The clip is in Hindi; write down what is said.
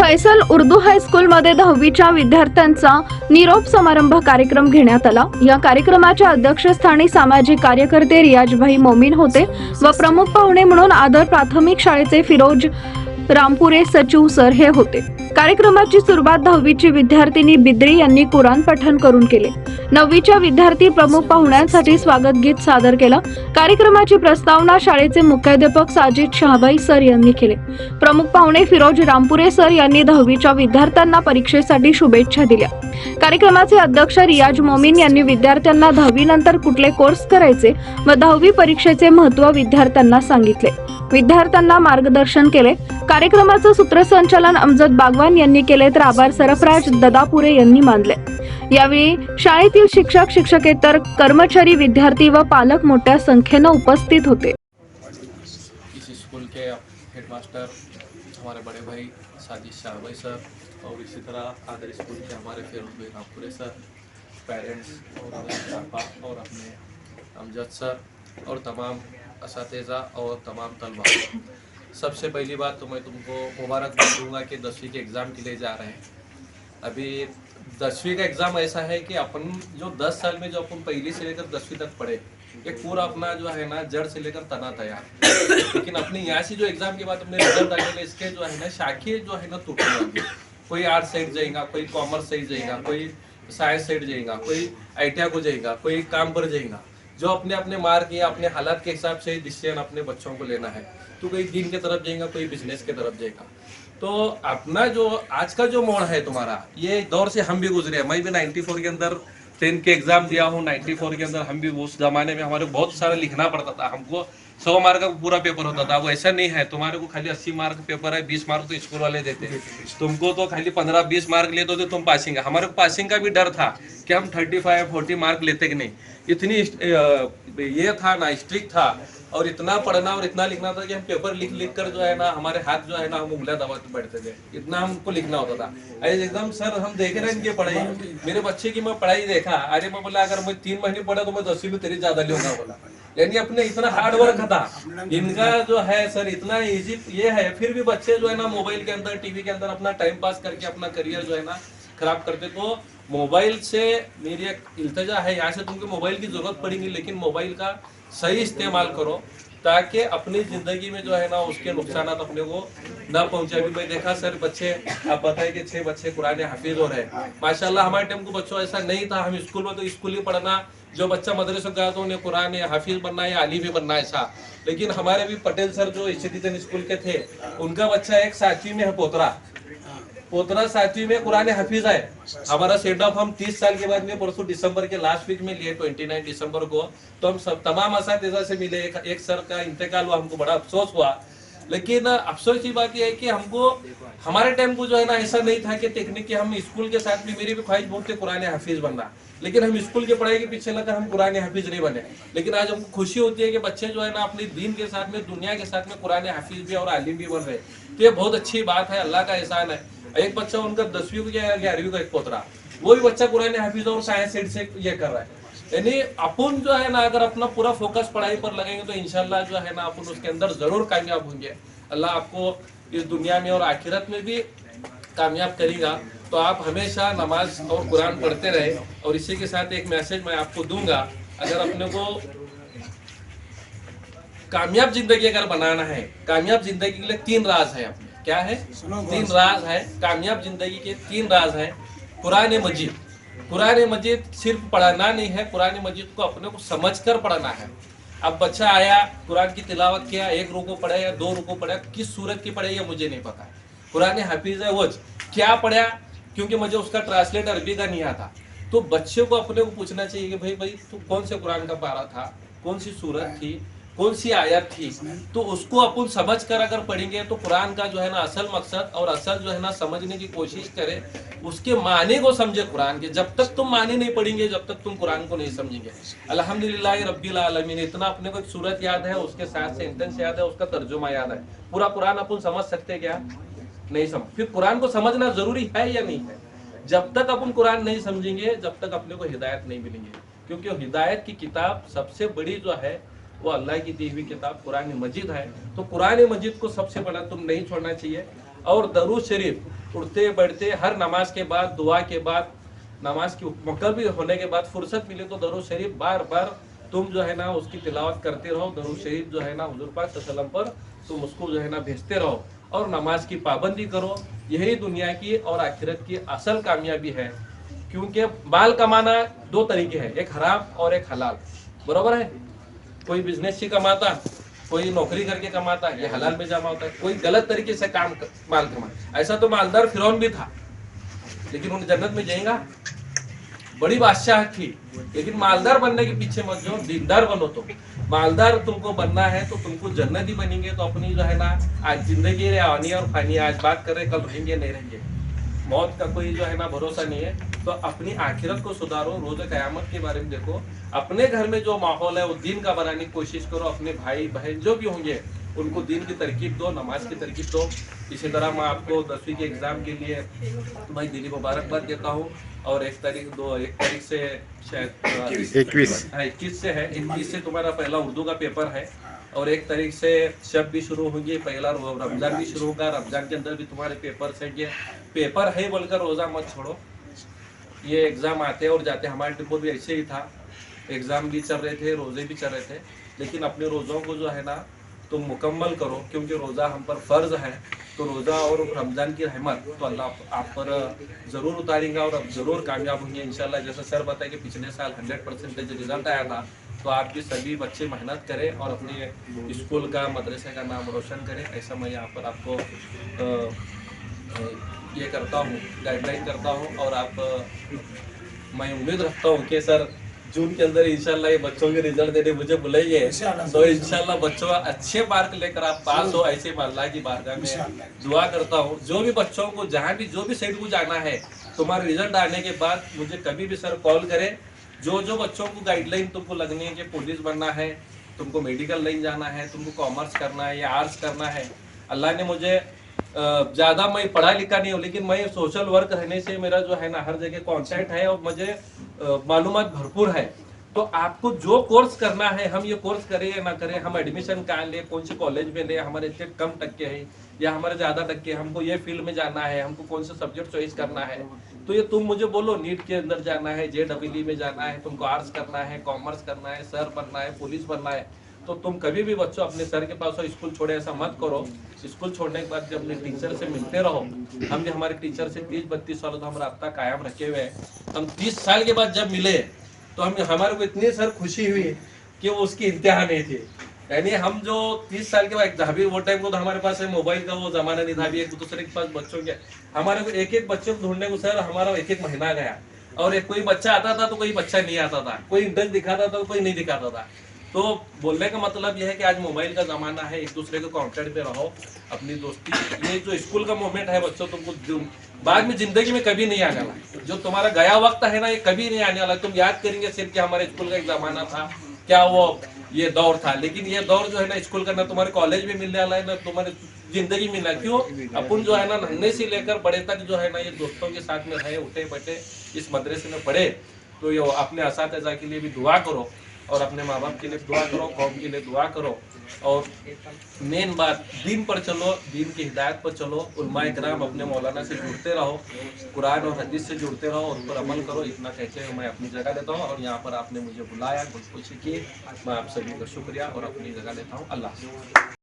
फैसल उर्दू हायस्कूलमध्ये 10वीच्या विद्यार्थ्यांचा निरोप समारंभ कार्यक्रम घेण्यात आला। या कार्यक्रमाच्या अध्यक्षस्थानी सामाजिक कार्यकर्ते रियाजभाई मोमीन होते व प्रमुख पाहुणे म्हणून आदर प्राथमिक शाळेचे फिरोज रामपुरे सचिव सर हे होते। कार्यक्रमाची सुरुवात 10वीची विद्यार्थिनी बिद्री यांनी कुराण पठण करून केले। 9वीच्या विद्यार्थी प्रमुख पाहुण्यांसाठी स्वागत गीत सादर केलं। कार्यक्रमाची प्रस्तावना शाळेचे मुख्याध्यापक साजिद शहाबाई सर यांनी केले। प्रमुख पाहुणे फिरोज रामपुरे सर यांनी 10वीच्या विद्यार्थ्यांना परीक्षेसाठी शुभेच्छा दिल्या। कार्यक्रमाचे अध्यक्ष रियाज मोमीन यांनी विद्यार्थ्यांना 10वी नंतर कुठले कोर्स करायचे व 10वी परीक्षेचे महत्त्व विद्यार्थ्यांना सांगितले। विद्यार्थ्यांना मार्गदर्शन केले। कार्यक्रमाचं सूत्रसंचालन अमजद बागवान यांनी केले तर आभार सरफराज ददापुरे यांनी मानले। यावेळी शाळेतील शिक्षक शिक्षकेतर कर्मचारी विद्यार्थी व पालक मोठ्या संख्येने उपस्थित होते। इस स्कूल के हेडमास्टर हमारे बड़े भाई साजिद शाहबाई सर और इसी तरह आदर स्कूल के हमारे फिरोज भाई रामपुरे सर, पेरेंट्स और अपने अमजद सर और तमाम असातिज़ा और तमाम तलबा, सबसे पहली बात तो मैं तुमको मुबारकबाद दूंगा कि 10वीं के एग्ज़ाम के लिए जा रहे हैं। अभी 10वीं का एग्ज़ाम ऐसा है कि अपन जो 10 साल में जो अपन पहली से लेकर 10वीं तक पढ़े, ये पूरा अपना जो है ना जड़ से लेकर तना तैयार। लेकिन अपने यहाँ से जो एग्ज़ाम के बाद अपने रिजल्ट आने इसके जो है ना शाखे जो है ना टूटने लगे। कोई आर्ट्स साइड जाएगा, कोई कॉमर्स साइड जाएगा, कोई साइंस साइड जाएगा, कोई ITI को जाएगा, कोई काम पर जाएगा। जो अपने अपने मार्क या अपने हालात के हिसाब से डिसीजन अपने बच्चों को लेना है। तो कोई दीन की तरफ जाएगा, कोई बिजनेस की तरफ जाएगा। तो अपना जो आज का जो मोड़ है तुम्हारा, ये दौर से हम भी गुजरे। मैं भी 94 के अंदर 10 के एग्जाम दिया हूँ। 94 के अंदर हम भी उस जमाने में हमारे बहुत सारा लिखना पड़ता था। हमको 100 मार्क का पूरा पेपर होता था। वो ऐसा नहीं है तुम्हारे को खाली 80 मार्क पेपर है, 20 मार्क तो स्कूल वाले देते। तुमको तो खाली 15-20 मार्क लेते तो तुम पासिंग। हमारे को पासिंग का भी डर था कि हम 35-40 मार्क लेते कि नहीं। इतनी ये था ना, स्ट्रिक्ट था और इतना पढ़ना और इतना लिखना था कि हम पेपर लिख लिख कर जो है ना हमारे हाथ जो है ना हम उंगलियां दबाते बैठते थे। इतना हमको लिखना होता था। ऐसे एकदम सर हम देख रहे हैं इनकी पढ़ाई, मेरे बच्चे की मैं पढ़ाई देखा। अरे मैं बोला अगर मैं 3 महीने पढ़ा तो मैं 10वीं में तेरी ज्यादा लूंगा बोला। यानी अपने इतना हार्ड वर्क था इनका जो है सर, इतना इजी ये है। फिर भी बच्चे जो है ना मोबाइल के अंदर, टीवी के अंदर अपना टाइम पास करके अपना करियर जो है ना खराब करते। तो मोबाइल से मेरी एक इल्तजा है, यहाँ से तुमको मोबाइल की जरूरत पड़ेगी, लेकिन मोबाइल का सही इस्तेमाल करो ताकि अपनी जिंदगी में जो है ना उसके नुकसान अपने को ना पहुंचे। अभी मैं देखा सर बच्चे, आप बताए कि 6 बच्चे कुरान हाफिज हो रहे हैं। माशाल्लाह हमारे टाइम को बच्चों ऐसा नहीं था। हम स्कूल में तो स्कूल ही पढ़ना, जो बच्चा मदरसे गया तो उन्हें कुरान हाफिज बनना है या अली भी बनना ऐसा। लेकिन हमारे भी पटेल सर जो सिटीजन स्कूल के थे, उनका बच्चा एक 7वीं में है, पोतरा 7वीं में कुरान हाफिज है। हमारा सेंड ऑफ हम 30 साल के बाद में परसों दिसंबर के लास्ट वीक में लिए, 29 दिसंबर को। तो हम सब तमाम असातिज़ा से मिले। एक सर का इंतकाल हुआ, हमको बड़ा अफसोस हुआ। लेकिन अफसोस की बात यह है कि हमको हमारे टाइम को जो है ना ऐसा नहीं था कि टेक्निक हम स्कूल के साथ भी, मेरी भी ख्वाहिश बहुत थी कुरान हाफिज बनना, लेकिन हम स्कूल की पढ़ाई के पीछे लगा हम कुरान हाफिज नहीं बने। लेकिन आज हमको खुशी होती है कि बच्चे जो है ना अपने दीन के साथ में, दुनिया के साथ में कुरान हाफिज भी और आलिम भी बन रहे। तो ये बहुत अच्छी बात है, अल्लाह का एहसान है। एक बच्चा उनका 10वीं को या 11वीं का एक पोतरा, वो भी बच्चा कुरान हाफिज और साइंस साइड से ये कर रहा है। यानी अपन जो है ना अगर अपना पूरा फोकस पढ़ाई पर लगेंगे तो इंशाल्लाह जो है ना अपन उसके अंदर जरूर कामयाब होंगे। अल्लाह आपको इस दुनिया में और आखिरत में भी कामयाब करेगा। तो आप हमेशा नमाज और कुरान पढ़ते रहे। और इसी के साथ एक मैसेज मैं आपको दूंगा, अगर अपने को कामयाब जिंदगी अगर बनाना है, कामयाब जिंदगी के लिए 3 राज है अपने। क्या है? 3 राज है कामयाब जिंदगी के। 3 राज है। कुरान मजीद, कुरान मजीद सिर्फ पढ़ना नहीं है, कुरान मजीद को अपने को समझकर पढ़ना है। अब बच्चा आया, कुरान की तिलावत किया, 1 रुको पढ़ा या 2 रुको पढ़ा, किस सूरत की पढ़े ये मुझे नहीं पता। कुरान हाफिज है, वो क्या पढ़ा, क्योंकि मुझे उसका ट्रांसलेट अरबी का नहीं आता। तो बच्चे को अपने को पूछना चाहिए कि भाई तू कौन से कुरान का पारा था, कौन सी सूरत थी, कौन सी आयत थी। तो उसको अपन समझ कर अगर पढ़ेंगे तो कुरान का जो है ना असल मकसद और असल जो है ना समझने की कोशिश करें, उसके माने को समझे कुरान के। जब तक तुम माने नहीं पढ़ेंगे, जब तक तुम कुरान को नहीं समझेंगे। अल्हम्दुलिल्लाह रब्बिल आलमीन, इतना अपने को एक सूरत याद है, उसके साथ सेंटेंस याद है, उसका तर्जुमा याद है। पूरा कुरान अपन समझ सकते क्या? नहीं समझ। फिर कुरान को समझना जरूरी है या नहीं है? जब तक अपन कुरान नहीं समझेंगे, जब तक अपने को हिदायत नहीं मिलेंगे। क्योंकि हिदायत की किताब सबसे बड़ी जो है वो अल्लाह की दी हुई किताब कुरान मजीद है। तो कुरान मजीद को सबसे बड़ा तुम नहीं छोड़ना चाहिए। और दरूद शरीफ उठते बैठते हर नमाज के बाद, दुआ के बाद, नमाज की मुकम्मल होने के बाद फुर्सत मिले तो दरूद शरीफ बार बार तुम जो है ना उसकी तिलावत करते रहो। दरूद शरीफ जो है ना हुजूर पाक सल्लल्लाहु अलैहि वसल्लम पर तुम उसको जो है ना भेजते रहो और नमाज की पाबंदी करो। यही दुनिया की और आखिरत की असल कामयाबी है। क्योंकि माल कमाना दो तरीके हैं, एक हराम और एक हलाल, बरोबर है। कोई बिजनेस से कमाता, कोई नौकरी करके कमाता, ये हलाल में जमा होता है। कोई गलत तरीके से माल कमाता। ऐसा तो मालदार फिरौन भी था, लेकिन उन जन्नत में जाएगा, बड़ी बादशाह थी। लेकिन मालदार बनने के पीछे मत जाओ, दीनदार बनो। तो मालदार तुमको बनना है तो तुमको जन्नती बनेंगे। तो अपनी जो है ना आज जिंदगी आनी और फानी, आज बात कर रहे कल रहेंगे नहीं रहेंगे, मौत का कोई जो है ना भरोसा नहीं है। तो अपनी आखिरत को सुधारो, रोज क़यामत के बारे में देखो। अपने घर में जो माहौल है वो दीन का बनाने की कोशिश करो। अपने भाई बहन जो भी होंगे उनको दीन की तरकीब दो, नमाज की तरकीब दो। इसी तरह मैं आपको 10वीं के एग्ज़ाम के लिए भाई दिली मुबारकबाद देता हूँ। और 1 तारीख से शायद 21 से है, 21 से तुम्हारा पहला उर्दू का पेपर है। और 1 तारीख से शब भी शुरू होंगी, पहला रमज़ान भी शुरू होगा। रमज़ान के अंदर भी तुम्हारे पेपर से ये पेपर है बोलकर रोज़ा मत छोड़ो। ये एग्ज़ाम आते और जाते, हमारे टिप्पो भी ऐसे ही था। एग्ज़ाम भी चल रहे थे, रोज़े भी चल रहे थे, लेकिन अपने रोज़ों को जो है ना तुम मुकम्मल करो। क्योंकि रोज़ा हम पर फ़र्ज़ है। तो रोज़ा और रमज़ान की रहमत तो अल्लाह आप पर ज़रूर उतारेंगे और अब ज़रूर कामयाब होंगे इंशाल्लाह। जैसा सर बताए कि पिछले साल 100% रिजल्ट आया था। तो आप भी सभी बच्चे मेहनत करें और अपने स्कूल का, मदरसे का नाम रोशन करें। ऐसा मैं यहाँ पर आपको ये करता हूँ, गाइडलाइन करता हूँ। और मैं उम्मीद रखता हूँ कि सर जून के अंदर इंशाल्लाह ये बच्चों के रिजल्ट देने मुझे बुलाइए। तो इंशाल्लाह बच्चों अच्छे मार्क लेकर आप पास हो, ऐसे अल्लाह की बारगाह में दुआ करता हूँ। जो भी बच्चों को जहाँ भी जो भी साइड को जाना है, तुम्हारा रिजल्ट आने के बाद मुझे कभी भी सर कॉल करें। जो बच्चों को गाइडलाइन तुमको लगनी है कि पुलिस बनना है, तुमको मेडिकल लाइन जाना है, तुमको कॉमर्स करना है या आर्ट्स करना है। अल्लाह ने मुझे ज़्यादा मैं पढ़ा लिखा नहीं हूँ, लेकिन मैं सोशल वर्क रहने से मेरा जो है ना हर जगह कॉन्टैक्ट है और मुझे मालूमात भरपूर है। तो आपको जो कोर्स करना है, हम ये कोर्स करें या ना करें, हम एडमिशन कहाँ लें, कौन से कॉलेज में लें, हमारे इतने कम टक्के हैं या हमारे ज़्यादा टक्के, हमको ये फील्ड में जाना है, हमको कौन सा सब्जेक्ट चॉइस करना है, तो ये तुम मुझे बोलो। नीट के अंदर जाना है, JEE में जाना है, तुमको आर्ट्स करना है, कॉमर्स करना है, सर बनना है, पुलिस बनना है, तो तुम कभी भी बच्चों अपने सर के पास हो, स्कूल छोड़े ऐसा मत करो। स्कूल छोड़ने के बाद जब अपने टीचर से मिलते रहो। हम भी हमारे टीचर से 30-32 सालों तो हम राब्ता कायम रखे हुए हैं। हम 30 साल के बाद जब मिले तो हमारे को इतनी सर खुशी हुई कि वो उसकी इंतहा नहीं थी। यानी हम जो 30 साल के बाद, अभी वो टाइम को तो हमारे पास मोबाइल का वो जमाना नहीं था, अभी एक दूसरे के पास बच्चों के, हमारे को एक बच्चे को ढूंढने को सर हमारा 1 महीना गया। और कोई बच्चा आता था तो कोई बच्चा नहीं आता था, कोई इंटरेस्ट दिखाता था तो कोई नहीं दिखाता था। तो बोलने का मतलब यह है कि आज मोबाइल का ज़माना है, एक दूसरे के कांटेक्ट में रहो, अपनी दोस्ती। ये जो स्कूल का मोमेंट है बच्चों, तुमको बाद में ज़िंदगी में कभी नहीं आने वाला। जो तुम्हारा गया वक्त है ना, ये कभी नहीं आने वाला। तुम याद करेंगे सिर्फ कि हमारे स्कूल का एक ज़माना था, क्या वो ये दौर था। लेकिन ये दौर जो है ना स्कूल का, ना तुम्हारे कॉलेज में मिलने वाला है, ना तुम्हारे जिंदगी में। ना क्यों अपन जो है ना नन्हे से लेकर बड़े तक जो है ना ये दोस्तों के साथ में रहे, उठे बैठे, इस मदरसे में पढ़े। तो ये अपने असातिज़ा के लिए भी दुआ करो और अपने माँ बाप के लिए दुआ करो, कौम के लिए दुआ करो। और मेन बात, दीन पर चलो, दीन की हिदायत पर चलो। उलमाए किराम अपने मौलाना से जुड़ते रहो, कुरान और हदीस से जुड़ते रहो, उन पर अमल करो। इतना कहते हुए मैं अपनी जगह लेता हूँ। और यहाँ पर आपने मुझे बुलाया, कुछ की, मैं आप सभी का शुक्रिया और अपनी जगह लेता हूँ। अल्लाह।